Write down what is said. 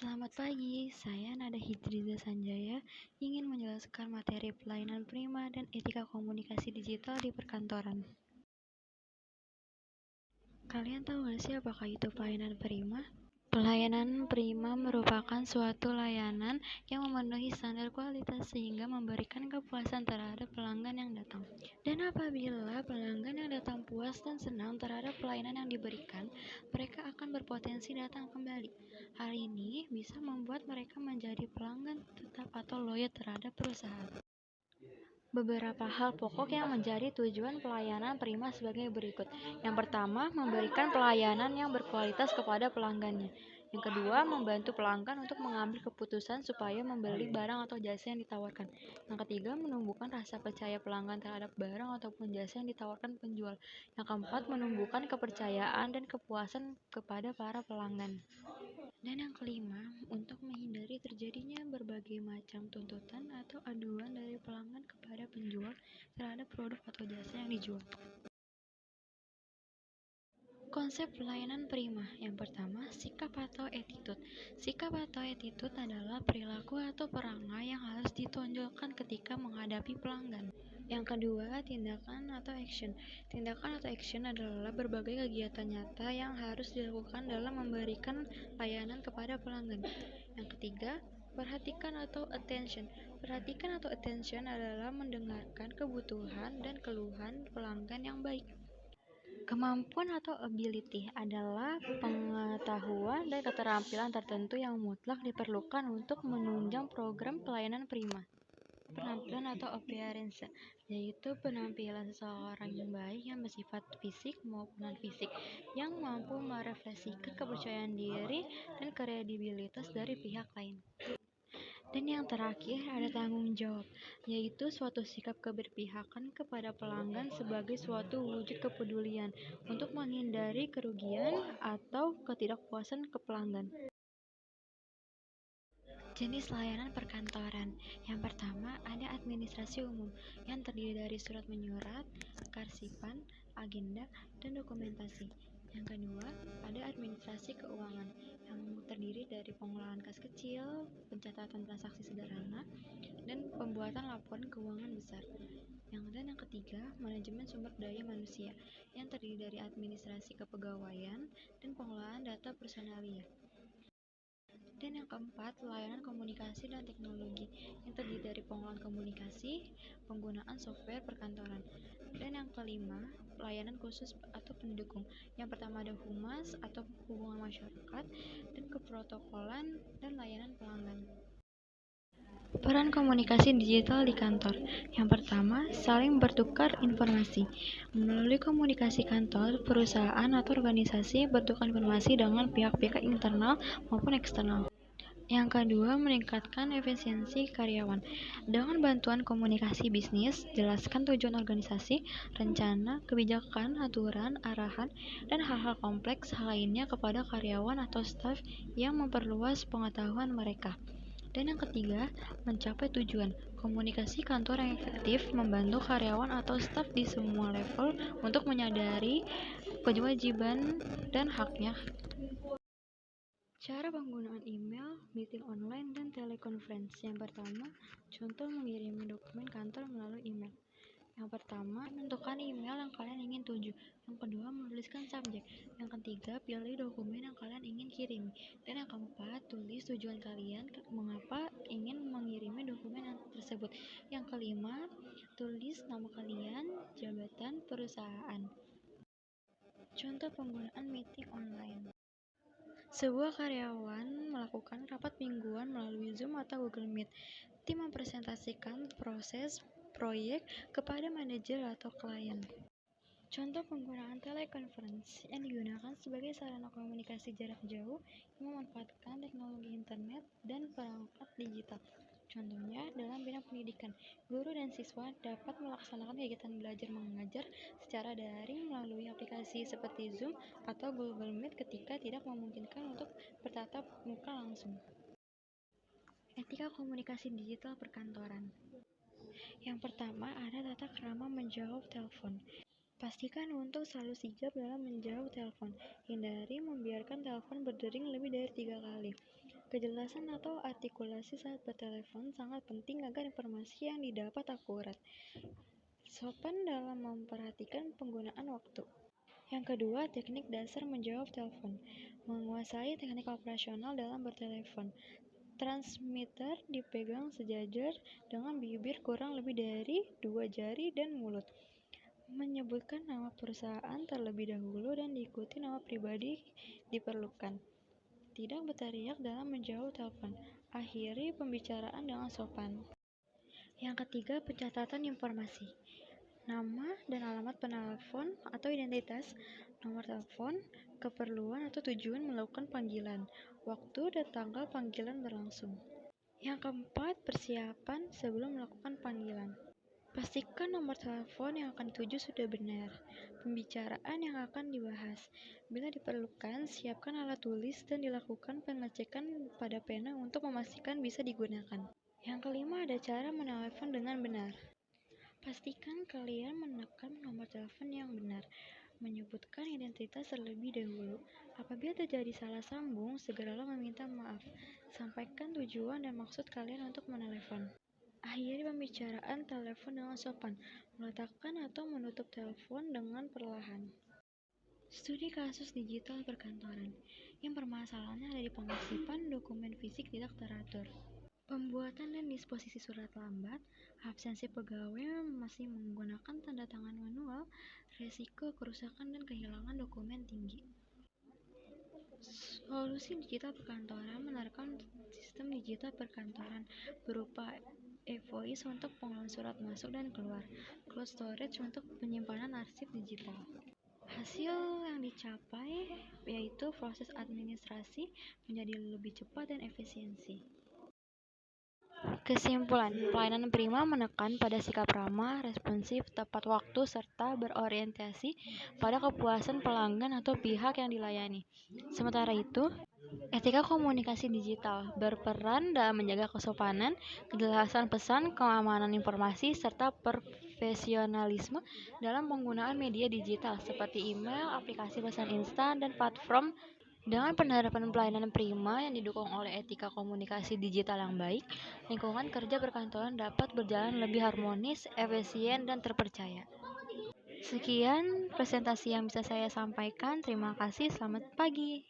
Selamat pagi, saya Nada Hidriza Sanjaya ingin menjelaskan materi pelayanan prima dan etika komunikasi digital di perkantoran. Kalian tahu nggak sih apakah itu pelayanan prima? Pelayanan prima merupakan suatu layanan yang memenuhi standar kualitas sehingga memberikan kepuasan terhadap pelanggan yang datang. Dan apabila pelanggan yang datang puas dan senang terhadap pelayanan yang diberikan, mereka akan berpotensi datang kembali. Hal ini bisa membuat mereka menjadi pelanggan tetap atau loyal terhadap perusahaan. Beberapa hal pokok yang menjadi tujuan pelayanan prima sebagai berikut. Yang pertama, memberikan pelayanan yang berkualitas kepada pelanggannya. Yang kedua, membantu pelanggan untuk mengambil keputusan supaya membeli barang atau jasa yang ditawarkan. Yang ketiga, menumbuhkan rasa percaya pelanggan terhadap barang ataupun jasa yang ditawarkan penjual. Yang keempat, menumbuhkan kepercayaan dan kepuasan kepada para pelanggan. Dan yang kelima, untuk menghindari terjadinya berbagai macam tuntutan atau aduan dari pelanggan kepada penjual terhadap produk atau jasa yang dijual. Konsep pelayanan prima. Yang pertama, sikap atau attitude. Sikap atau attitude adalah perilaku atau perangai yang harus ditonjolkan ketika menghadapi pelanggan. Yang kedua, tindakan atau action. Tindakan atau action adalah berbagai kegiatan nyata yang harus dilakukan dalam memberikan layanan kepada pelanggan. Yang ketiga, perhatikan atau attention. Perhatikan atau attention adalah mendengarkan kebutuhan dan keluhan pelanggan yang baik. Kemampuan atau ability adalah pengetahuan dan keterampilan tertentu yang mutlak diperlukan untuk menunjang program pelayanan prima. Penampilan atau appearance, yaitu penampilan seseorang yang baik yang bersifat fisik maupun non-fisik, yang mampu merefleksikan kepercayaan diri dan kredibilitas dari pihak lain. Dan yang terakhir ada tanggung jawab, yaitu suatu sikap keberpihakan kepada pelanggan sebagai suatu wujud kepedulian untuk menghindari kerugian atau ketidakpuasan ke pelanggan. Jenis layanan perkantoran. Yang pertama, ada administrasi umum yang terdiri dari surat menyurat, kearsipan, agenda, dan dokumentasi. Yang kedua, ada administrasi keuangan yang terdiri dari pengelolaan kas kecil, pencatatan transaksi sederhana, dan pembuatan laporan keuangan besar. Dan yang ketiga, manajemen sumber daya manusia yang terdiri dari administrasi kepegawaian dan pengelolaan data personalia. Dan yang keempat, layanan komunikasi dan teknologi yang terdiri dari pengelolaan komunikasi, penggunaan software perkantoran. Dan yang kelima, layanan khusus atau pendukung. Yang pertama ada humas atau hubungan masyarakat, dan keprotokolan dan layanan pelanggan. Peran komunikasi digital di kantor. Yang pertama, saling bertukar informasi. Melalui komunikasi kantor, perusahaan atau organisasi bertukar informasi dengan pihak-pihak internal maupun eksternal. Yang kedua, meningkatkan efisiensi karyawan. Dengan bantuan komunikasi bisnis, jelaskan tujuan organisasi, rencana, kebijakan, aturan, arahan, dan hal-hal kompleks lainnya kepada karyawan atau staf yang memperluas pengetahuan mereka. Dan yang ketiga, mencapai tujuan. Komunikasi kantor yang efektif membantu karyawan atau staf di semua level untuk menyadari kewajiban dan haknya. Cara penggunaan email, meeting online, dan telekonferensi. Yang pertama, contoh mengirimi dokumen kantor melalui email. Yang pertama, tentukan email yang kalian ingin tuju. Yang kedua, menuliskan subjek. Yang ketiga, pilih dokumen yang kalian ingin kirimi. Dan yang keempat, tulis tujuan kalian mengapa ingin mengirimi dokumen tersebut. Yang kelima, tulis nama kalian, jabatan, perusahaan. Contoh penggunaan meeting online. Sebuah karyawan melakukan rapat mingguan melalui Zoom atau Google Meet. Tim mempresentasikan proses proyek kepada manajer atau klien. Contoh penggunaan telekonferensi yang digunakan sebagai sarana komunikasi jarak jauh yang memanfaatkan teknologi internet dan perangkat digital. Contohnya, dalam bidang pendidikan, guru dan siswa dapat melaksanakan kegiatan belajar mengajar secara daring melalui aplikasi seperti Zoom atau Google Meet ketika tidak memungkinkan untuk bertatap muka langsung. Etika komunikasi digital perkantoran. Yang pertama, ada tata krama menjawab telepon. Pastikan untuk selalu sigap dalam menjawab telepon. Hindari membiarkan telepon berdering lebih dari 3 kali. Kejelasan atau artikulasi saat bertelepon sangat penting agar informasi yang didapat akurat. Sopan dalam memperhatikan penggunaan waktu. Yang kedua, teknik dasar menjawab telepon. Menguasai teknik operasional dalam bertelepon. Transmitter dipegang sejajar dengan bibir kurang lebih dari 2 jari dan mulut. Menyebutkan nama perusahaan terlebih dahulu dan diikuti nama pribadi diperlukan. Tidak berteriak dalam menjawab telepon. Akhiri pembicaraan dengan sopan. Yang ketiga, pencatatan informasi. Nama dan alamat penelpon atau identitas, nomor telepon, keperluan atau tujuan melakukan panggilan, waktu dan tanggal panggilan berlangsung. Yang keempat, persiapan sebelum melakukan panggilan. Pastikan nomor telepon yang akan dituju sudah benar. Pembicaraan yang akan dibahas. Bila diperlukan, siapkan alat tulis dan dilakukan pengecekan pada pena untuk memastikan bisa digunakan. Yang kelima, ada cara menelepon dengan benar. Pastikan kalian menekan nomor telepon yang benar. Menyebutkan identitas terlebih dahulu. Apabila terjadi salah sambung, segeralah meminta maaf. Sampaikan tujuan dan maksud kalian untuk menelepon. Akhiri pembicaraan telepon dengan sopan. Meletakkan atau menutup telepon dengan perlahan. Studi kasus digital perkantoran. Yang permasalahannya ada di pengarsipan dokumen fisik tidak teratur. Pembuatan dan disposisi surat lambat, absensi pegawai masih menggunakan tanda tangan manual, resiko kerusakan dan kehilangan dokumen tinggi. Solusi digital perkantoran menerapkan sistem digital perkantoran berupa e-voice untuk pengolahan surat masuk dan keluar, cloud storage untuk penyimpanan arsip digital. Hasil yang dicapai yaitu proses administrasi menjadi lebih cepat dan efisiensi. Kesimpulan, pelayanan Prima menekan pada sikap ramah, responsif, tepat waktu, serta berorientasi pada kepuasan pelanggan atau pihak yang dilayani. Sementara itu, etika komunikasi digital berperan dalam menjaga kesopanan, kejelasan pesan, keamanan informasi, serta profesionalisme dalam penggunaan media digital seperti email, aplikasi pesan instan, dan platform. Dengan penerapan pelayanan Prima yang didukung oleh etika komunikasi digital yang baik, lingkungan kerja perkantoran dapat berjalan lebih harmonis, efisien, dan terpercaya. Sekian presentasi yang bisa saya sampaikan. Terima kasih, selamat pagi.